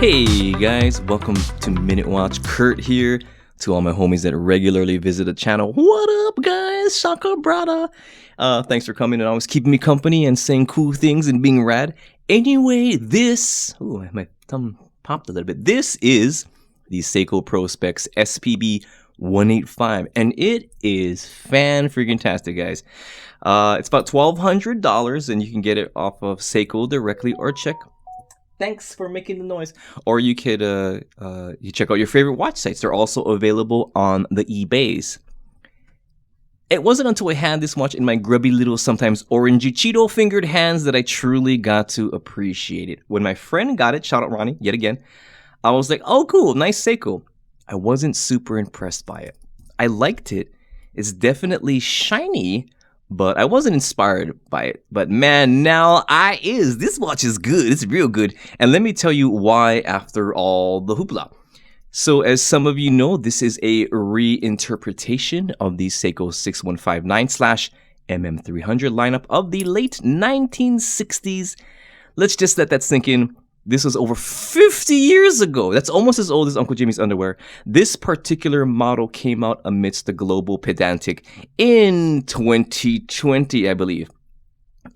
Hey guys, welcome to Minitwatch. Kurt here. To all my homies that regularly visit the channel, what up guys? Shaka brada. Thanks for coming and always keeping me company and saying cool things and being rad. Anyway, ooh, my thumb popped a little bit. This is the Seiko PROSPEX SPB185 and it is fan-freaking-tastic, guys. It's about $1,200 and you can get it off of Seiko directly or check. Thanks for making the noise. Or you could you check out your favorite watch sites. They're also available on the eBays. It wasn't until I had this watch in my grubby little, sometimes orangey Cheeto-fingered hands that I truly got to appreciate it. When my friend got it, shout out Ronnie, yet again, I was like, oh cool, nice Seiko. I wasn't super impressed by it. I liked it. It's definitely shiny, but I wasn't inspired by it. But man, now I is. This watch is good. It's real good. And let me tell you why after all the hoopla. So as some of you know, this is a reinterpretation of the Seiko 6159/MM300 lineup of the late 1960s. Let's just let that sink in. This was over 50 years ago. That's almost as old as Uncle Jimmy's underwear. This particular model came out amidst the global pedantic in 2020, I believe.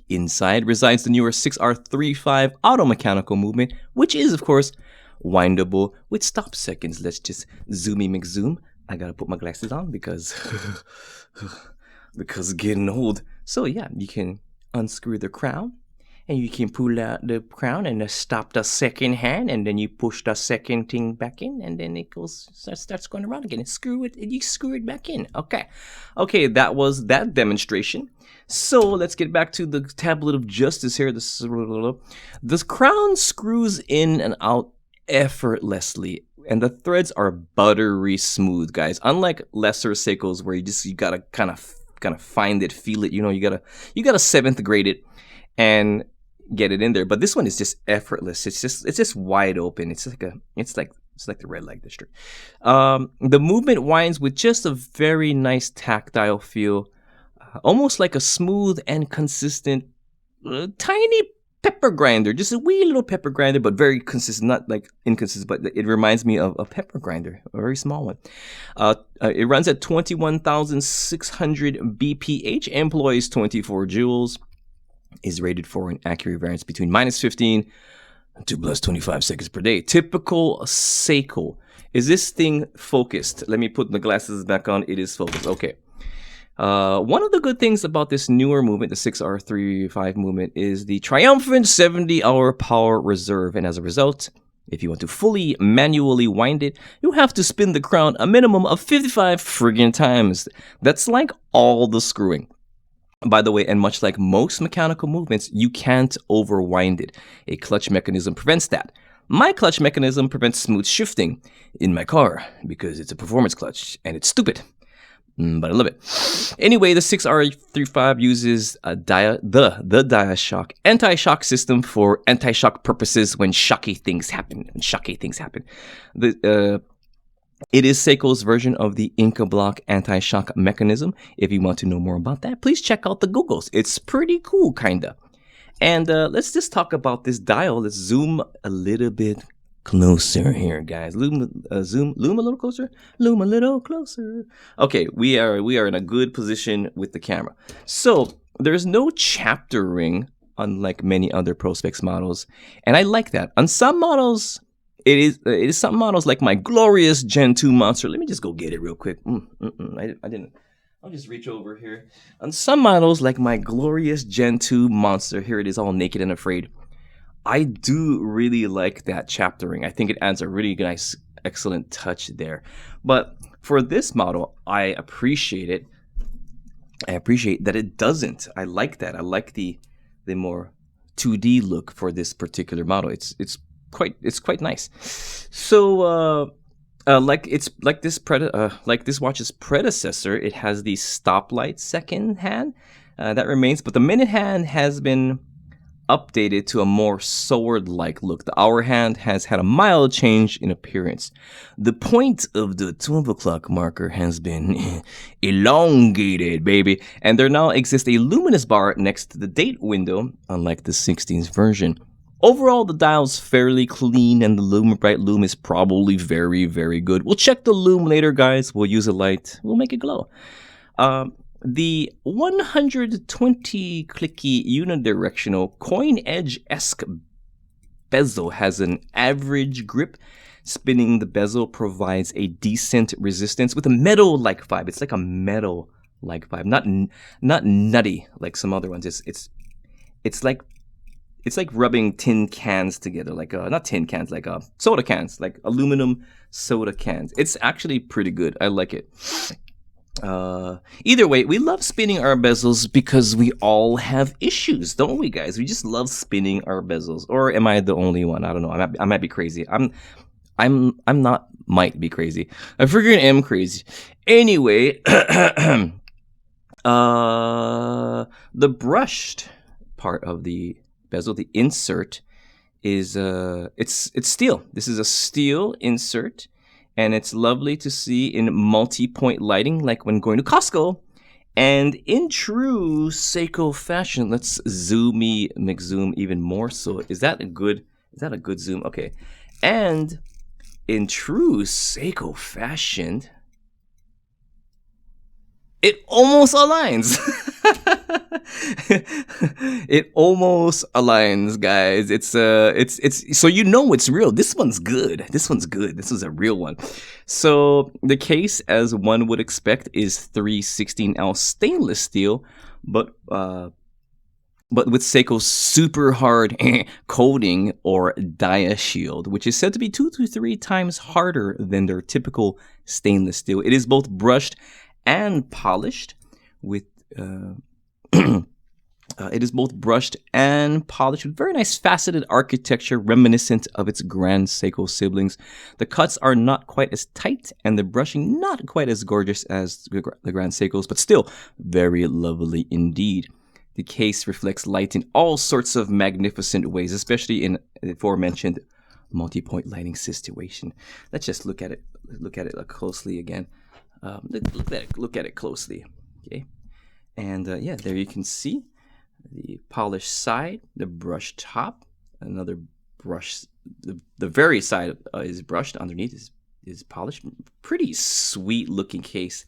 Inside resides the newer 6R35 auto-mechanical movement, which is, of course, windable with stop seconds. Let's just zoomy McZoom. I gotta put my glasses on because getting old. So yeah, you can unscrew the crown. And you can pull out the crown and stop the second hand, and then you push the second thing back in, and then it starts going around again. And you screw it back in. Okay, that was that demonstration. So let's get back to the tablet of justice here. This crown screws in and out effortlessly, and the threads are buttery smooth, guys. Unlike lesser Seikos where you gotta kind of find it, feel it. You know, you gotta 7th grade it and get it in there. But this one is just effortless. It's just wide open. It's like the red light district. The movement winds with just a very nice tactile feel, almost like a smooth and consistent tiny pepper grinder, just a wee little pepper grinder, but very consistent, not like inconsistent, but it reminds me of a pepper grinder, a very small one. It runs at 21,600 BPH, employs 24 joules, is rated for an accurate variance between -15 to +25 seconds per day. Typical Seiko. Is this thing focused? Let me put the glasses back on. It is focused. Okay. One of the good things about this newer movement, the 6R35 movement, is the triumphant 70-hour power reserve. And as a result, if you want to fully manually wind it, you have to spin the crown a minimum of 55 friggin' times. That's like all the screwing. By the way, and much like most mechanical movements, you can't overwind it. A clutch mechanism prevents that. My clutch mechanism prevents smooth shifting in my car because it's a performance clutch and it's stupid. But I love it. Anyway, the 6R35 uses the Diashock anti-shock system for anti-shock purposes when shocky things happen. It is Seiko's version of the Inca Block anti-shock mechanism. If you want to know more about that, please check out the Googles. It's pretty cool, kinda. And let's just talk about this dial. Let's zoom a little bit closer here, guys. Loom a little closer. Loom a little closer. Okay, we are in a good position with the camera. So there's no chapter ring, unlike many other PROSPEX models, and I like that. On some models, it is some models like my glorious Gen 2 monster. Let me just go get it real quick. I didn't. I'll just reach over here. On some models like my glorious Gen 2 monster, here it is all naked and afraid. I do really like that chapter ring. I think it adds a really nice, excellent touch there. But for this model, I appreciate it. I appreciate that it doesn't. I like that. I like the more 2D look for this particular model. It's quite nice. So like this watch's predecessor, it has the stoplight second hand that remains, but the minute hand has been updated to a more sword-like look. The hour hand has had a mild change in appearance. The point of the 12 o'clock marker has been elongated, baby, and there now exists a luminous bar next to the date window, unlike the 16th version. Overall, the dial's fairly clean, and the Lume Bright Lume is probably very, very good. We'll check the Lume later, guys. We'll use a light. We'll make it glow. The 120 clicky unidirectional coin edge-esque bezel has an average grip. Spinning the bezel provides a decent resistance with a metal-like vibe. It's like a metal-like vibe, not nutty like some other ones. It's like rubbing tin cans together, like not tin cans, like soda cans, like aluminum soda cans. It's actually pretty good. I like it. Either way, we love spinning our bezels because we all have issues, don't we, guys? We just love spinning our bezels. Or am I the only one? I don't know. I might be crazy. I'm not. Might be crazy. I freaking am crazy. Anyway, the brushed part of the bezel, the insert, is it's steel. This is a steel insert. And it's lovely to see in multi-point lighting, like when going to Costco. And in true Seiko fashion, let's McZoom even more. So is that a good zoom? Okay. And in true Seiko fashion, it almost aligns. It almost aligns, guys. It's so you know it's real. This one's good. This is a real one. So the case, as one would expect, is 3/16L stainless steel, but with Seiko's super hard coating or dia shield, which is said to be 2 to 3 times harder than their typical stainless steel. It is both brushed and polished with it is both brushed and polished with very nice faceted architecture reminiscent of its Grand Seiko siblings. The cuts are not quite as tight and the brushing not quite as gorgeous as the Grand Seikos, but still very lovely indeed. The case reflects light in all sorts of magnificent ways, especially in the aforementioned multi-point lighting situation. Let's just look at it closely again. Look at it closely, okay? And yeah, there you can see the polished side, the brushed top, another brush. The very side is brushed. Underneath is polished. Pretty sweet looking case,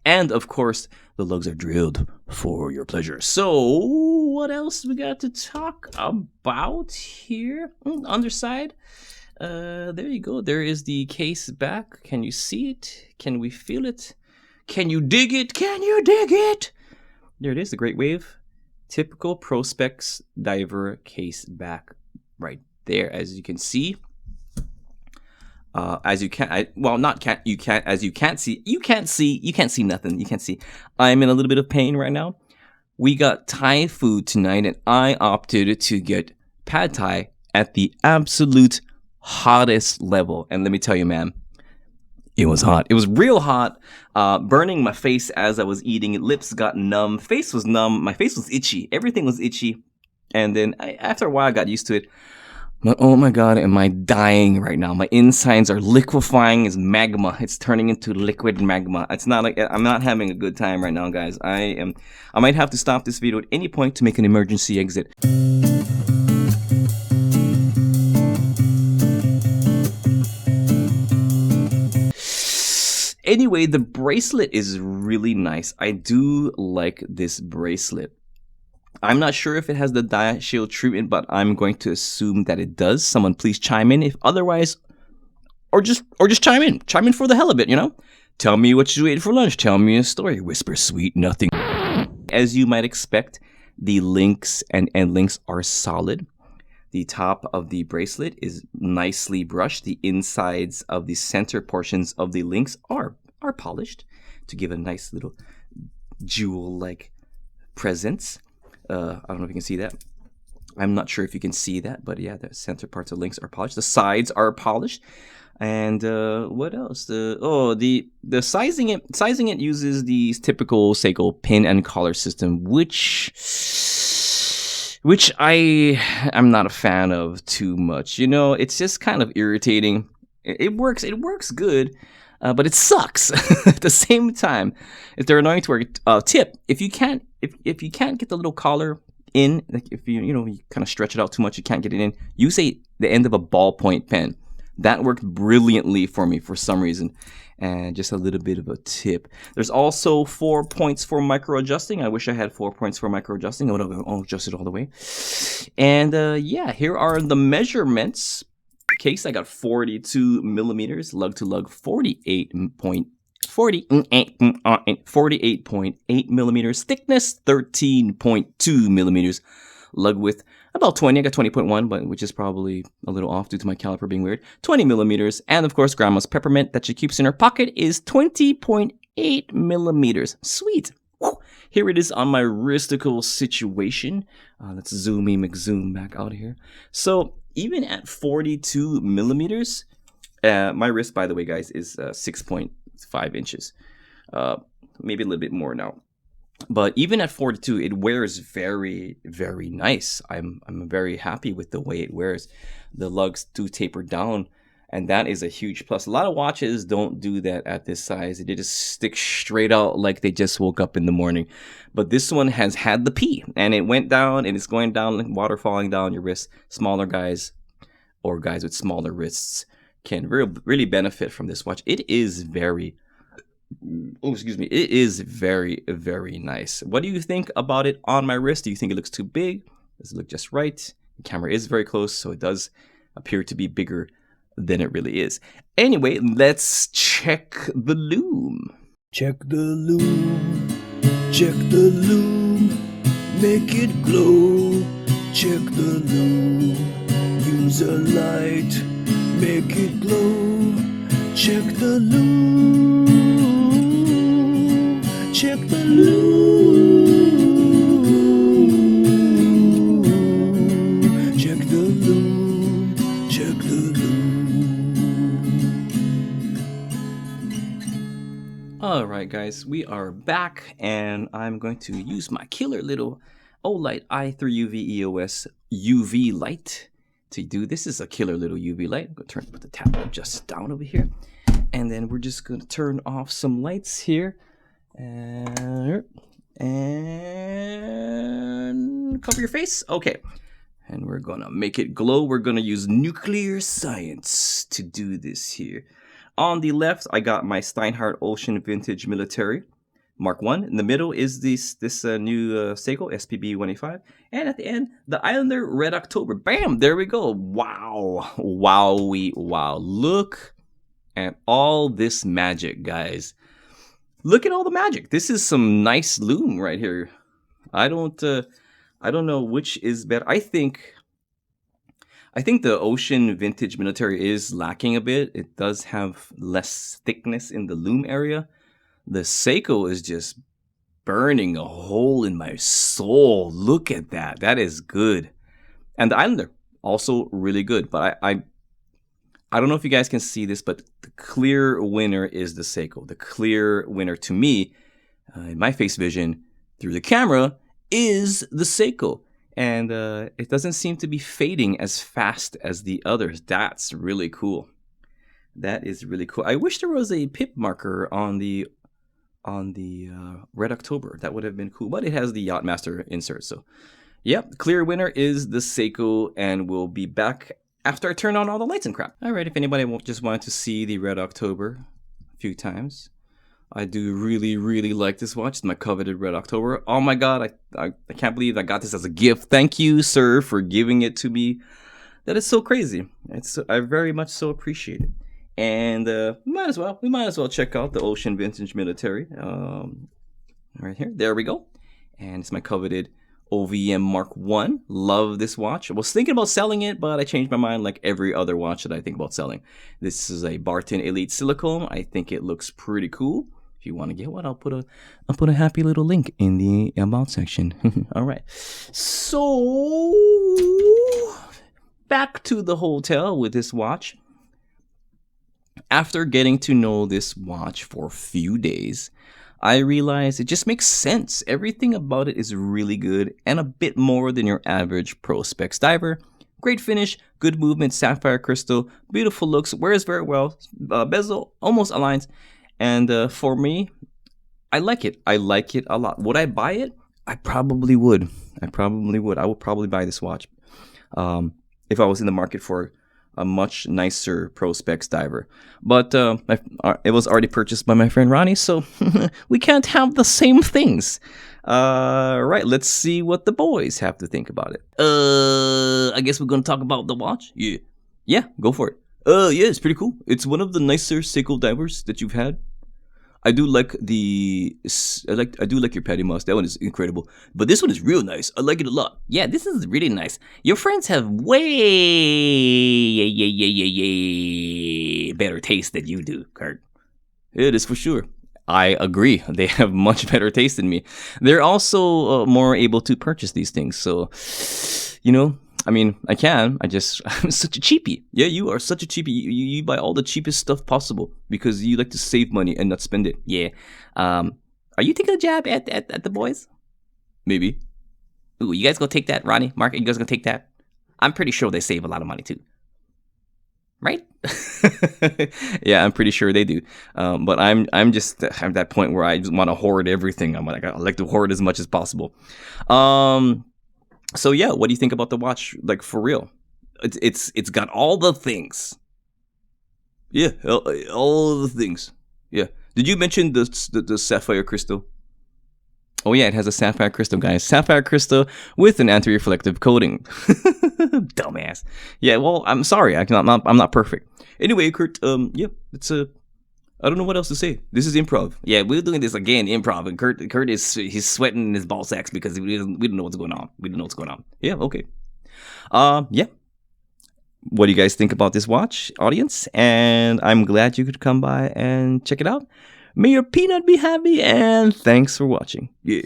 and of course the lugs are drilled for your pleasure. So what else we got to talk about here? Underside. There you go. There is the case back. Can you see it? Can we feel it? Can you dig it? Can you dig it? There it is, the Great Wave. Typical PROSPEX diver case back right there, as you can see. As you can't see nothing. You can't see. I'm in a little bit of pain right now. We got Thai food tonight, and I opted to get pad Thai at the absolute hottest level. And let me tell you, man, it was hot. It was real hot, burning my face as I was eating. Lips got numb. Face was numb. My face was itchy. Everything was itchy. And then after a while, I got used to it. But oh my God, am I dying right now? My insides are liquefying as magma. It's turning into liquid magma. It's not like I'm not having a good time right now, guys. I might have to stop this video at any point to make an emergency exit. Anyway, the bracelet is really nice. I do like this bracelet. I'm not sure if it has the dia shield treatment, but I'm going to assume that it does. Someone please chime in if otherwise, or just chime in. Chime in for the hell of it, you know? Tell me what you ate for lunch. Tell me a story. Whisper sweet nothing. As you might expect, the links and end links are solid. The top of the bracelet is nicely brushed. The insides of the center portions of the links are polished to give a nice little jewel-like presence. I don't know if you can see that. I'm not sure if you can see that, but yeah, the center parts of links are polished. The sides are polished. And what else? The sizing it uses the typical Seiko pin and collar system, which I'm not a fan of too much. You know, it's just kind of irritating. It works good, but it sucks at the same time. If they're annoying to work, tip, if you can't get the little collar in, like if you kind of stretch it out too much, you can't get it in, use the end of a ballpoint pen. That worked brilliantly for me for some reason. And just a little bit of a tip. There's also 4 points for micro adjusting. I wish I had 4 points for micro adjusting. I would have adjusted all the way. And yeah, here are the measurements. Case, I got 42 millimeters, lug to lug 48.8 millimeters, thickness 13.2 millimeters, lug width about 20. I got 20.1, but which is probably a little off due to my caliper being weird. 20 millimeters, and of course, grandma's peppermint that she keeps in her pocket is 20.8 millimeters. Sweet. Woo. Here it is on my wristical situation. Let's zoom back out here. So even at 42 millimeters, my wrist, by the way, guys, is 6.5 inches. Maybe a little bit more now. But even at 42, it wears very, very nice. I'm very happy with the way it wears. The lugs do taper down, and that is a huge plus. A lot of watches don't do that at this size. They just stick straight out like they just woke up in the morning. But this one has had the pee, and it went down, and it's going down like water falling down your wrist. Smaller guys or guys with smaller wrists can really benefit from this watch. It is very... Oh, excuse me. It is very, very nice. What do you think about it on my wrist? Do you think it looks too big? Does it look just right? The camera is very close, so it does appear to be bigger than it really is. Anyway, let's check the lume. Check the lume. Check the lume. Make it glow. Check the lume. Use a light. Make it glow. Check the lume. Check the lume. Check the lume. Check the lume. Alright guys, we are back, and I'm going to use my killer little Olight i3 UV EOS UV light to do this. Is a killer little UV light. I'm going to put the tab just down over here, and then we're just going to turn off some lights here. And cover your face. Okay. And we're gonna make it glow. We're gonna use nuclear science to do this here. On the left, I got my Steinhardt Ocean Vintage Military Mark 1. In the middle is this new Seiko SPB185. And at the end, the Islander Red October. Bam! There we go. Wow. Wow. Look at all this magic, guys. Look at all the magic. This is some nice lume right here. I don't know which is better. I think the Ocean Vintage Military is lacking a bit. It does have less thickness in the lume area. The Seiko is just burning a hole in my soul. Look at that. That is good. And the Islander, also really good. But I don't know if you guys can see this, but the clear winner is the Seiko. The clear winner to me, in my face vision, through the camera, is the Seiko. And it doesn't seem to be fading as fast as the others. That's really cool. That is really cool. I wish there was a pip marker on the Red October. That would have been cool. But it has the Yachtmaster insert. So, yep, clear winner is the Seiko, and we'll be back after I turn on all the lights and crap. Alright, if anybody just wanted to see the Red October a few times, I do really like this watch. It's my coveted Red October. Oh my god, I can't believe I got this as a gift. Thank you, sir, for giving it to me. That is so crazy. I very much so appreciate it. And we might as well check out the Ocean Vintage Military. Right here. There we go. And it's my coveted OVM Mark 1. Love this watch. I was thinking about selling it, but I changed my mind like every other watch that I think about selling. This is a Barton Elite silicone. I think it looks pretty cool. If you want to get one, I'll put a happy little link in the about section. All right. So back to the hotel with this watch. After getting to know this watch for a few days, I realized it just makes sense. Everything about it is really good and a bit more than your average PROSPEX diver. Great finish, good movement, sapphire crystal, beautiful looks, wears very well, bezel almost aligns. And for me, I like it. I like it a lot. Would I buy it? I probably would. I probably would. I would probably buy this watch if I was in the market for a much nicer PROSPEX diver. But it was already purchased by my friend Ronnie, so we can't have the same things. Right, let's see what the boys have to think about it. I guess we're gonna talk about the watch? Yeah, go for it. Yeah, it's pretty cool. It's one of the nicer Seiko divers that you've had. I do like I do like your patty mouse. That one is incredible. But this one is real nice. I like it a lot. Yeah, this is really nice. Your friends have way better taste than you do, Kurt. It is for sure. I agree. They have much better taste than me. They're also more able to purchase these things. So, you know, I mean, I'm such a cheapie. Yeah, you are such a cheapie. You buy all the cheapest stuff possible because you like to save money and not spend it. Yeah. Are you taking a jab at the boys? Maybe. Ooh, you guys gonna take that, Ronnie? Mark, you guys gonna take that? I'm pretty sure they save a lot of money too. Right? Yeah, I'm pretty sure they do. But I'm just at that point where I just want to hoard everything. I like to hoard as much as possible. So yeah, what do you think about the watch? Like, for real, it's got all the things. Yeah, all the things. Yeah. Did you mention the sapphire crystal? Oh yeah, it has a sapphire crystal, guys. Sapphire crystal with an anti-reflective coating. Dumbass. Yeah. Well, I'm sorry. I'm not perfect. Anyway, Kurt. Yeah, it's a. I don't know what else to say. This is improv. Yeah, we're doing this again, improv, and Kurt he's sweating in his ball sacks because we don't know what's going on. We don't know what's going on. Yeah, okay. Yeah. What do you guys think about this watch, audience? And I'm glad you could come by and check it out. May your peanut be happy, and thanks for watching. Yeah.